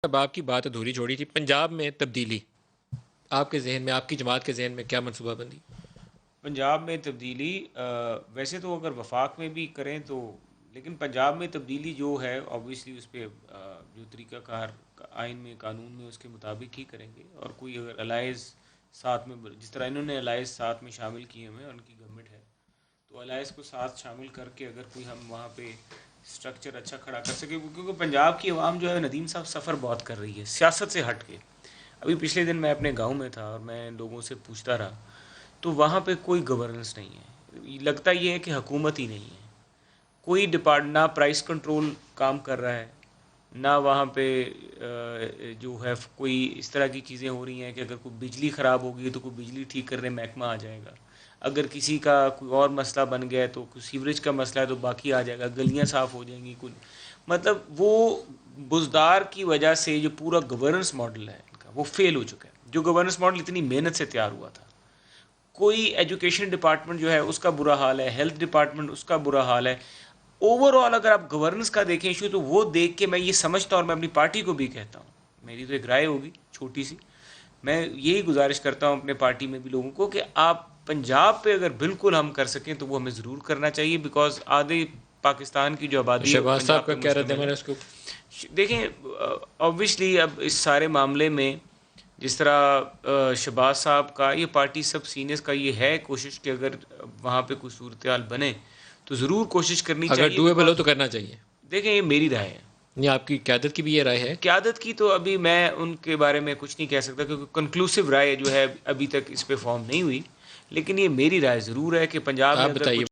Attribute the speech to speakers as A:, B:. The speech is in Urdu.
A: اب آپ کی بات ادھوری چھوڑی تھی، پنجاب میں تبدیلی آپ کے ذہن میں، آپ کی جماعت کے ذہن میں کیا منصوبہ بندی؟
B: پنجاب میں تبدیلی ویسے تو اگر وفاق میں بھی کریں تو، لیکن پنجاب میں تبدیلی جو ہے اوبویسلی اس پہ جو طریقہ کار آئین میں قانون میں اس کے مطابق ہی کریں گے. اور کوئی اگر الائز ساتھ میں، جس طرح انہوں نے الائز ساتھ میں شامل کیے ہوئے ہیں، ان کی گورنمنٹ ہے تو الائز کو ساتھ شامل کر کے اگر کوئی ہم وہاں پہ اسٹرکچر اچھا کھڑا کر سکے، کیونکہ پنجاب کی عوام جو ہے ندیم صاحب سفر بہت کر رہی ہے سیاست سے ہٹ کے. ابھی پچھلے دن میں اپنے گاؤں میں تھا اور میں لوگوں سے پوچھتا رہا تو وہاں پہ کوئی گورننس نہیں ہے. لگتا یہ ہے کہ حکومت ہی نہیں ہے. کوئی نہ پرائس کنٹرول کام کر رہا ہے، نہ وہاں پہ جو ہے کوئی اس طرح کی چیزیں ہو رہی ہیں کہ اگر کوئی بجلی خراب ہوگی تو کوئی بجلی ٹھیک کرنے محکمہ آ جائے گا. اگر کسی کا کوئی اور مسئلہ بن گیا ہے تو کوئی سیوریج کا مسئلہ ہے تو باقی آ جائے گا، گلیاں صاف ہو جائیں گی. مطلب وہ بزدار کی وجہ سے جو پورا گورننس ماڈل ہے ان کا وہ فیل ہو چکا ہے. جو گورننس ماڈل اتنی محنت سے تیار ہوا تھا، کوئی ایجوکیشن ڈپارٹمنٹ جو ہے اس کا برا حال ہے، ہیلتھ ڈپارٹمنٹ اس کا برا حال ہے. اوور آل اگر آپ گورننس کا دیکھیں ایشو تو وہ دیکھ کے میں یہ سمجھتا ہوں، اور میں اپنی پارٹی کو بھی کہتا ہوں، میری تو ایک رائے ہوگی چھوٹی سی، میں یہی گزارش کرتا ہوں اپنے پارٹی میں بھی لوگوں کو کہ آپ پنجاب پہ اگر بالکل ہم کر سکیں تو وہ ہمیں ضرور کرنا چاہیے، بیکاز آدھے پاکستان کی جو آبادی ہے وہ
A: شہباز صاحب
B: پنجاب
A: کا
B: پہ
A: کیا رد
B: مشتمل
A: عمل
B: ہے.
A: ہے اس کو؟
B: دیکھیں اوبویسلی اب اس سارے معاملے میں جس طرح شہباز صاحب کا، یہ پارٹی سب سینئرز کا یہ ہے کوشش کہ اگر وہاں پہ کوئی صورتحال بنے تو ضرور کوشش کرنی
A: اگر
B: چاہیے،
A: ڈویبل ہو
B: بیکاز
A: تو کرنا چاہیے.
B: دیکھیں یہ میری رائے ہے.
A: نہیں، آپ کی قیادت کی بھی یہ رائے ہے؟
B: قیادت کی تو ابھی میں ان کے بارے میں کچھ نہیں کہہ سکتا کیونکہ کنکلوسیو رائے جو ہے ابھی تک اس پہ فارم نہیں ہوئی، لیکن یہ میری رائے ضرور ہے کہ پنجاب
A: آپ
B: میں اگر
A: بتائیے.
B: کچھ